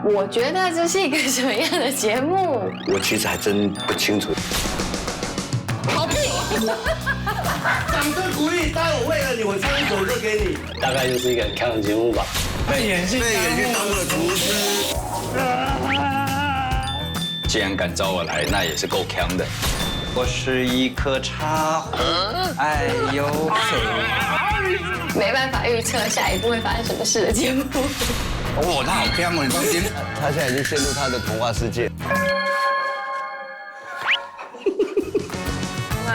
我觉得这是一个什么样的节目？我其实还真不清楚。好屁！掌声鼓励，待我为了你，我唱一首歌给你。大概就是一个很强的节目吧。被眼镜当了厨师。既然敢找我来，那也是够强的。我是一棵茶壶，爱有水。没办法预测下一步会发生什么事的节目。哦，他好强哦，你放心。他现在已经陷入他的童话世界。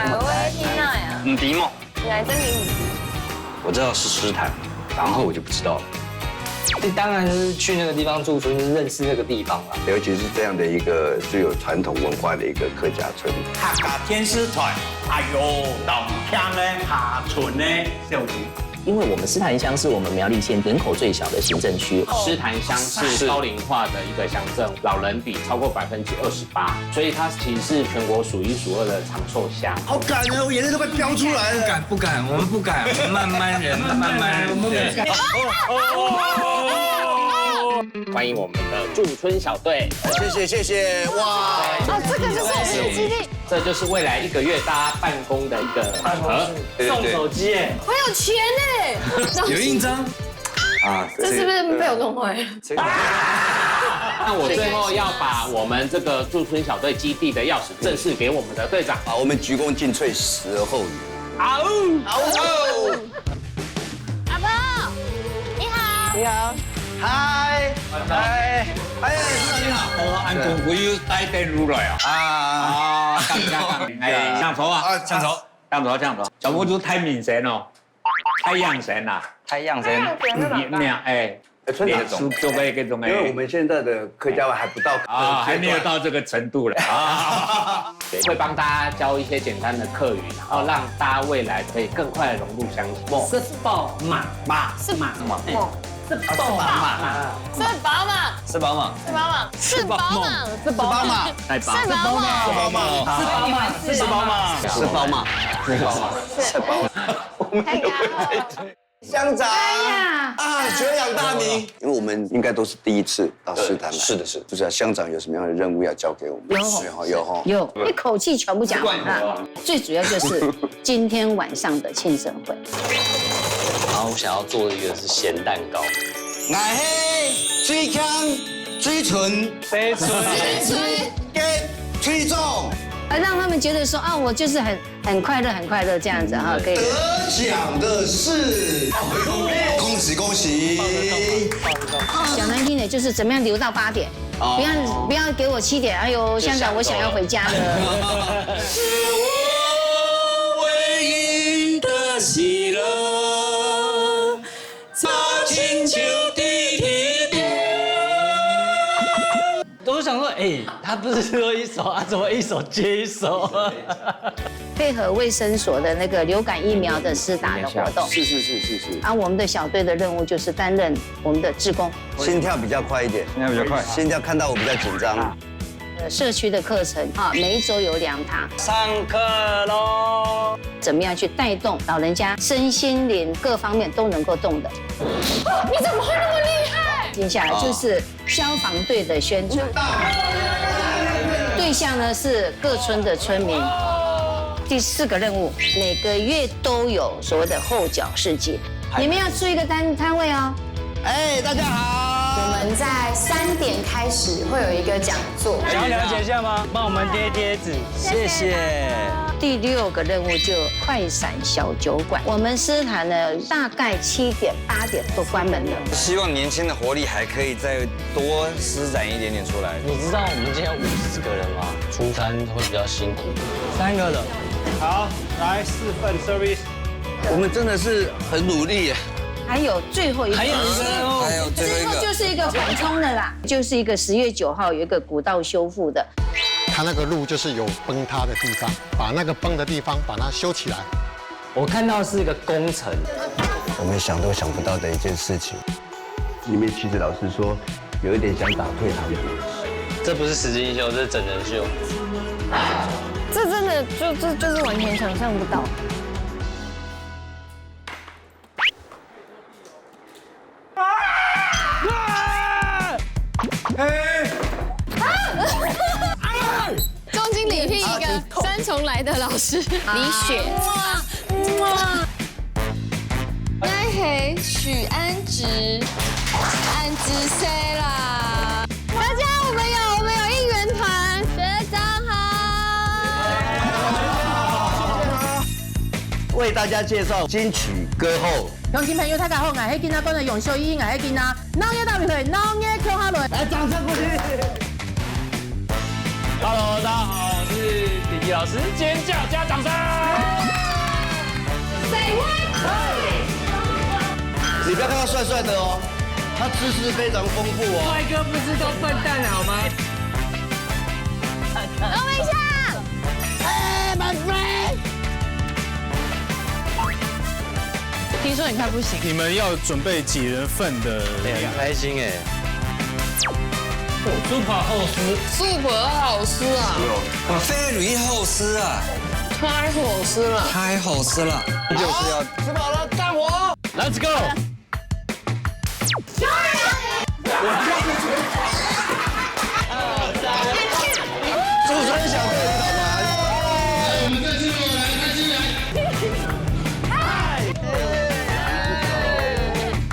我会听到呀。迪梦，你还真名字。我知道是诗坛，然后我就不知道了。当然是去那个地方驻村，就是认识那个地方了。尤其是这样的一个具有传统文化的一个客家村。客家天师团，哎呦，东乡呢，下村呢，小弟。因为我们狮潭乡是我们苗栗县人口最小的行政区，狮潭乡是高龄化的一个乡镇，老人比超过28%，所以它其实是全国数1数2的长寿乡。好感人，我眼泪都快飙出来了。不敢，我们不敢，慢慢忍，慢慢忍。欢迎我们的驻村小队，谢谢，哇！哦，这个就是我们的基地。这就是未来1个月大家办公的一个场合。送手机耶，我有钱呢。有印章啊，这是不是被我弄坏了？那我最后要把我们这个驻村小队基地的钥匙正式给我们的队长。好，我们鞠躬尽瘁，死而后已。好，阿婆，你好。你好，嗨，哎，市长你好。按公会带电入来啊！啊，哎，向头啊，向头，小魔族太明显了，太阳神啦，太阳神，哎，村长，做个这种因为我们现在的客家话还不到啊，还没有到这个程度了啊。会帮大家教一些简单的客语，然后让大家未来可以更快的融入乡情。是宝马，是宝马，是宝马，吃饱吗？是宝马，是宝马，太棒，是宝马，是宝马，太高了。乡长，呀，久仰大名。因为我们应该都是第一次到狮坛来，是的，是的。不知道乡长有什么样的任务要交给我们？有，一口气全部讲完了。最主要就是今天晚上的庆生会。然后我想要做的一个是咸蛋糕。爱嘿，水腔，水纯，飞出给崔总让他们觉得说啊，我就是很快乐这样子哈，可以。得奖的是，恭喜！讲难听点，就是怎么样留到8点，不要给我7点。哎呦，乡长，我想要回家了。是我唯一的喜乐，在请求地铁。我想说，他不是说一首啊，怎么一首接一首？配合卫生所的那个流感疫苗的施打的活动。是。我们的小队的任务就是担任我们的志工。心跳比较快一点，心跳看到我比较紧张。社区的课程每一周有2堂。上课喽！怎么样去带动老人家身心灵各方面都能够动的？你怎么会那么厉害？接下来就是消防队的宣传，对象呢是各村的村民。第4个任务，每个月都有所谓的后脚市集，你们要出一个摊位哦。大家好。我们在3点开始会有一个讲座，想要了解一下吗？帮我们贴贴纸，谢谢。第6个任务就快闪小酒馆，我们狮坛呢大概7点8点都关门了。希望年轻的活力还可以再多施展一点点出来。你知道我们今天有50个人吗？出餐会比较辛苦。3个人。好，来4份 service。我们真的是很努力耶。还有最后一个，还有最后一个，就是一个缓冲的啦，就是一个10月9号有一个古道修复的。它那个路就是有崩塌的地方，把那个崩的地方把它修起来。我看到是一个工程，我们想都想不到的一件事情。里面其实老师说有一点想打退堂鼓。这不是实境秀，这是整人秀。这真的就是完全想象不到。重金礼聘一个三重来的老师李雪。那嘿，许安植，安植谁啦？大家我们有应援团，学长好。为大家介绍金曲歌后。乡亲朋友，大家好，我是囡仔讲的永秀姨，我是囡仔，农业大比赛，农业跳哈轮，来掌声鼓励。Hello， 大家好，我是弟弟老师，尖叫加掌声。你不要看他帅帅的哦，他知识非常丰富哦。帅哥不是都笨蛋好吗？等我一下。哎 ，my friend。听说你快不行。你们要准备几人份的？很开心哎。Super 后司 Super 好吃啊！哇，飞驴后司啊，太好吃了，太好吃了。就是要吃饱了，干活。 ，Let's go。驻村小队舞蹈团。我们这次来开心来。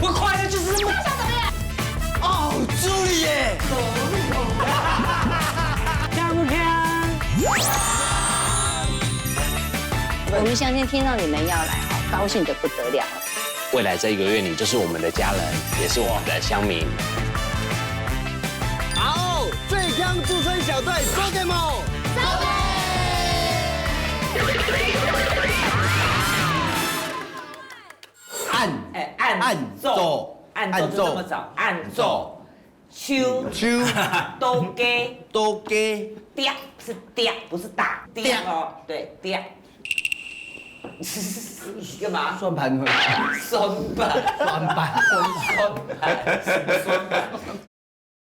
我快乐就是这么。哦，朱莉叶。看不看？我们相信听到你们要来，高兴得不得了。未来这1个月，你就是我们的家人，也是我们的乡民。好，最强驻村小队，Go Game On！ 按奏这么早，按奏，秋都给嗲是嗲，不是打嗲哦，对嗲。干嘛？算盘会。酸板，算盘。酸板。